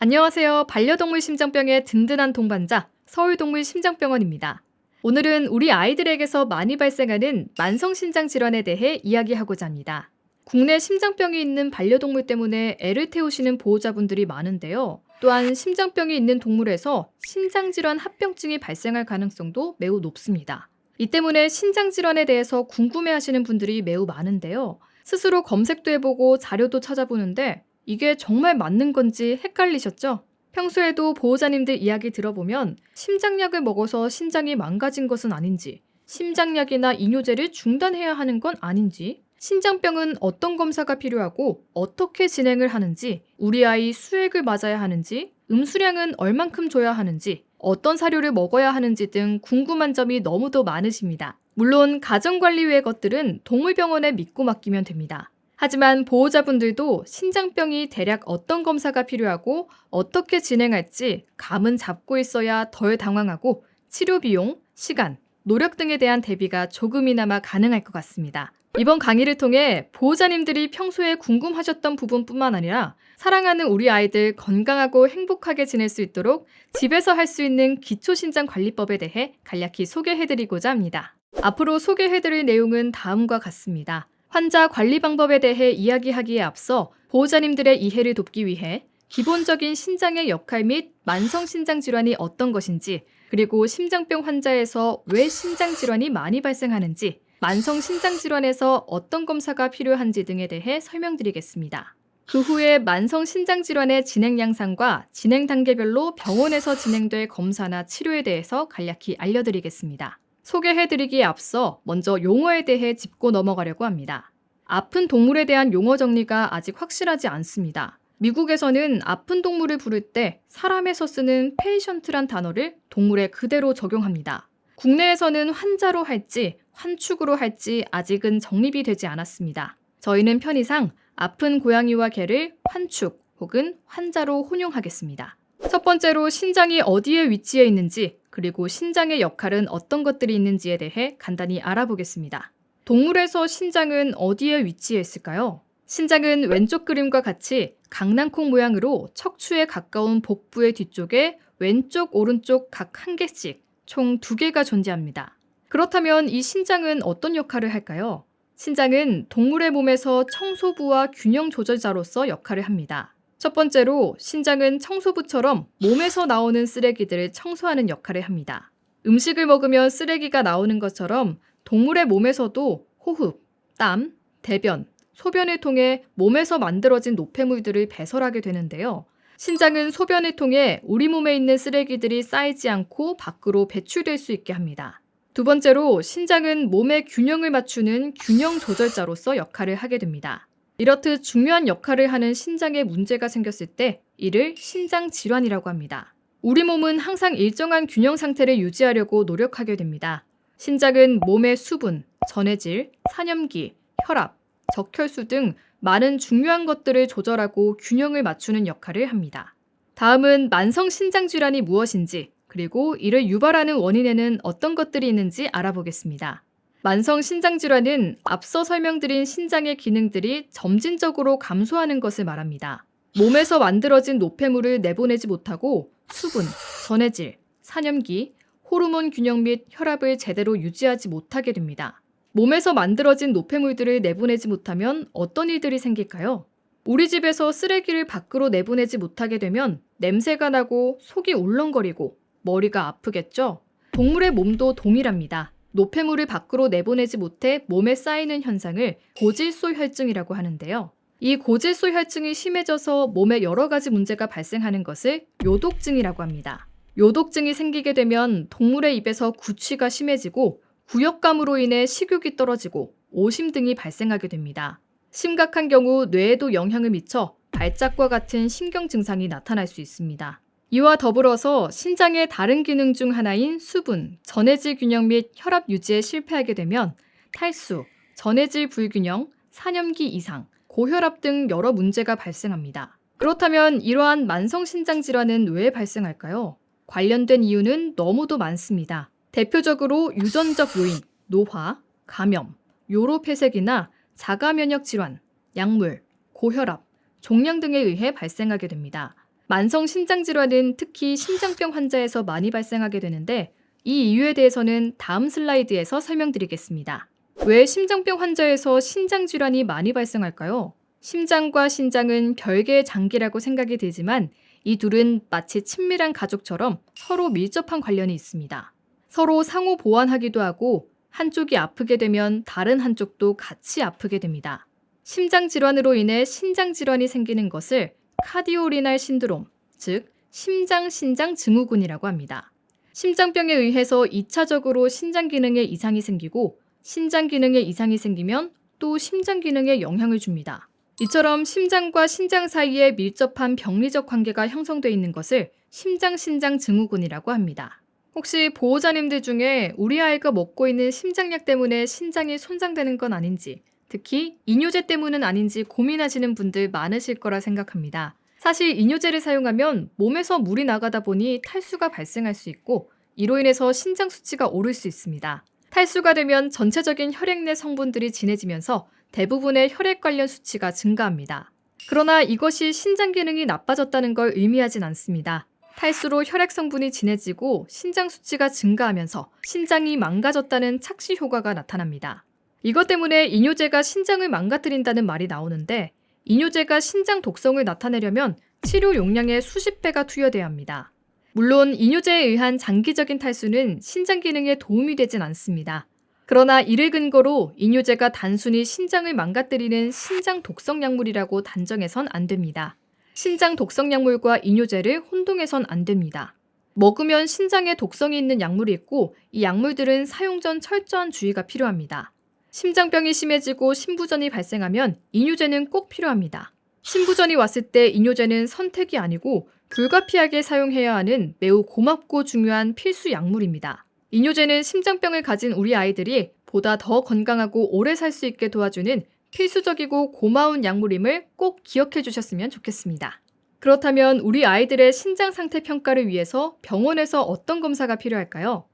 안녕하세요. 반려동물 심장병의 든든한 동반자, 서울동물심장병원입니다. 오늘은 우리 아이들에게서 많이 발생하는 만성신장 질환에 대해 이야기하고자 합니다. 국내 심장병이 있는 반려동물 때문에 애를 태우시는 보호자분들이 많은데요. 또한 심장병이 있는 동물에서 신장질환 합병증이 발생할 가능성도 매우 높습니다. 이 때문에 신장질환에 대해서 궁금해하시는 분들이 매우 많은데요. 스스로 검색도 해보고 자료도 찾아보는데 이게 정말 맞는 건지 헷갈리셨죠? 평소에도 보호자님들 이야기 들어보면 심장약을 먹어서 신장이 망가진 것은 아닌지, 심장약이나 이뇨제를 중단해야 하는 건 아닌지, 신장병은 어떤 검사가 필요하고 어떻게 진행을 하는지, 우리 아이 수액을 맞아야 하는지, 음수량은 얼만큼 줘야 하는지, 어떤 사료를 먹어야 하는지 등 궁금한 점이 너무도 많으십니다. 물론 가정관리 외의 것들은 동물병원에 믿고 맡기면 됩니다. 하지만 보호자분들도 신장병이 대략 어떤 검사가 필요하고 어떻게 진행할지 감은 잡고 있어야 덜 당황하고 치료 비용, 시간, 노력 등에 대한 대비가 조금이나마 가능할 것 같습니다. 이번 강의를 통해 보호자님들이 평소에 궁금하셨던 부분뿐만 아니라 사랑하는 우리 아이들 건강하고 행복하게 지낼 수 있도록 집에서 할 수 있는 기초신장관리법에 대해 간략히 소개해드리고자 합니다. 앞으로 소개해드릴 내용은 다음과 같습니다. 환자 관리 방법에 대해 이야기하기에 앞서 보호자님들의 이해를 돕기 위해 기본적인 신장의 역할 및 만성신장 질환이 어떤 것인지, 그리고 심장병 환자에서 왜 신장 질환이 많이 발생하는지, 만성신장 질환에서 어떤 검사가 필요한지 등에 대해 설명드리겠습니다. 그 후에 만성신장 질환의 진행 양상과 진행 단계별로 병원에서 진행될 검사나 치료에 대해서 간략히 알려드리겠습니다. 소개해드리기에 앞서 먼저 용어에 대해 짚고 넘어가려고 합니다. 아픈 동물에 대한 용어 정리가 아직 확실하지 않습니다. 미국에서는 아픈 동물을 부를 때 사람에서 쓰는 페이션트란 단어를 동물에 그대로 적용합니다. 국내에서는 환자로 할지 환축으로 할지 아직은 정립이 되지 않았습니다. 저희는 편의상 아픈 고양이와 개를 환축 혹은 환자로 혼용하겠습니다. 첫 번째로 신장이 어디에 위치해 있는지, 그리고 신장의 역할은 어떤 것들이 있는지에 대해 간단히 알아보겠습니다. 동물에서 신장은 어디에 위치해 있을까요? 신장은 왼쪽 그림과 같이 강낭콩 모양으로 척추에 가까운 복부의 뒤쪽에 왼쪽, 오른쪽 각 한 개씩 총 2개가 존재합니다. 그렇다면 이 신장은 어떤 역할을 할까요? 신장은 동물의 몸에서 청소부와 균형 조절자로서 역할을 합니다. 첫 번째로 신장은 청소부처럼 몸에서 나오는 쓰레기들을 청소하는 역할을 합니다. 음식을 먹으면 쓰레기가 나오는 것처럼 동물의 몸에서도 호흡, 땀, 대변, 소변을 통해 몸에서 만들어진 노폐물들을 배설하게 되는데요. 신장은 소변을 통해 우리 몸에 있는 쓰레기들이 쌓이지 않고 밖으로 배출될 수 있게 합니다. 두 번째로 신장은 몸의 균형을 맞추는 균형 조절자로서 역할을 하게 됩니다. 이렇듯 중요한 역할을 하는 신장에 문제가 생겼을 때 이를 신장 질환이라고 합니다. 우리 몸은 항상 일정한 균형 상태를 유지하려고 노력하게 됩니다. 신장은 몸의 수분, 전해질, 산염기, 혈압, 적혈수 등 많은 중요한 것들을 조절하고 균형을 맞추는 역할을 합니다. 다음은 만성신장 질환이 무엇인지, 그리고 이를 유발하는 원인에는 어떤 것들이 있는지 알아보겠습니다. 만성신장질환은 앞서 설명드린 신장의 기능들이 점진적으로 감소하는 것을 말합니다. 몸에서 만들어진 노폐물을 내보내지 못하고 수분, 전해질, 산염기, 호르몬 균형 및 혈압을 제대로 유지하지 못하게 됩니다. 몸에서 만들어진 노폐물들을 내보내지 못하면 어떤 일들이 생길까요? 우리 집에서 쓰레기를 밖으로 내보내지 못하게 되면 냄새가 나고 속이 울렁거리고 머리가 아프겠죠? 동물의 몸도 동일합니다. 노폐물을 밖으로 내보내지 못해 몸에 쌓이는 현상을 고질소 혈증이라고 하는데요. 이 고질소 혈증이 심해져서 몸에 여러 가지 문제가 발생하는 것을 요독증이라고 합니다. 요독증이 생기게 되면 동물의 입에서 구취가 심해지고 구역감으로 인해 식욕이 떨어지고 오심 등이 발생하게 됩니다. 심각한 경우 뇌에도 영향을 미쳐 발작과 같은 신경 증상이 나타날 수 있습니다. 이와 더불어서 신장의 다른 기능 중 하나인 수분, 전해질 균형 및 혈압 유지에 실패하게 되면 탈수, 전해질 불균형, 산염기 이상, 고혈압 등 여러 문제가 발생합니다. 그렇다면 이러한 만성신장 질환은 왜 발생할까요? 관련된 이유는 너무도 많습니다. 대표적으로 유전적 요인, 노화, 감염, 요로폐색이나 자가면역 질환, 약물, 고혈압, 종양 등에 의해 발생하게 됩니다. 만성 신장질환은 특히 심장병 환자에서 많이 발생하게 되는데 이 이유에 대해서는 다음 슬라이드에서 설명드리겠습니다. 왜 심장병 환자에서 신장질환이 많이 발생할까요? 심장과 신장은 별개의 장기라고 생각이 되지만 이 둘은 마치 친밀한 가족처럼 서로 밀접한 관련이 있습니다. 서로 상호 보완하기도 하고 한쪽이 아프게 되면 다른 한쪽도 같이 아프게 됩니다. 심장질환으로 인해 신장질환이 생기는 것을 카디오리날 신드롬, 즉 심장-신장-증후군이라고 합니다. 심장병에 의해서 2차적으로 신장 기능에 이상이 생기고 신장 기능에 이상이 생기면 또 심장 기능에 영향을 줍니다. 이처럼 심장과 신장 사이에 밀접한 병리적 관계가 형성되어 있는 것을 심장-신장-증후군이라고 합니다. 혹시 보호자님들 중에 우리 아이가 먹고 있는 심장약 때문에 신장이 손상되는 건 아닌지, 특히 이뇨제 때문은 아닌지 고민하시는 분들 많으실 거라 생각합니다. 사실 이뇨제를 사용하면 몸에서 물이 나가다 보니 탈수가 발생할 수 있고 이로 인해서 신장 수치가 오를 수 있습니다. 탈수가 되면 전체적인 혈액 내 성분들이 진해지면서 대부분의 혈액 관련 수치가 증가합니다. 그러나 이것이 신장 기능이 나빠졌다는 걸 의미하진 않습니다. 탈수로 혈액 성분이 진해지고 신장 수치가 증가하면서 신장이 망가졌다는 착시 효과가 나타납니다. 이것 때문에 이뇨제가 신장을 망가뜨린다는 말이 나오는데 이뇨제가 신장 독성을 나타내려면 치료 용량의 수십 배가 투여돼야 합니다. 물론 이뇨제에 의한 장기적인 탈수는 신장 기능에 도움이 되진 않습니다. 그러나 이를 근거로 이뇨제가 단순히 신장을 망가뜨리는 신장 독성 약물이라고 단정해선 안 됩니다. 신장 독성 약물과 이뇨제를 혼동해선 안 됩니다. 먹으면 신장에 독성이 있는 약물이 있고 이 약물들은 사용 전 철저한 주의가 필요합니다. 심장병이 심해지고 신부전이 발생하면 이뇨제는 꼭 필요합니다. 신부전이 왔을 때 이뇨제는 선택이 아니고 불가피하게 사용해야 하는 매우 고맙고 중요한 필수 약물입니다. 이뇨제는 심장병을 가진 우리 아이들이 보다 더 건강하고 오래 살 수 있게 도와주는 필수적이고 고마운 약물임을 꼭 기억해 주셨으면 좋겠습니다. 그렇다면 우리 아이들의 신장 상태 평가를 위해서 병원에서 어떤 검사가 필요할까요?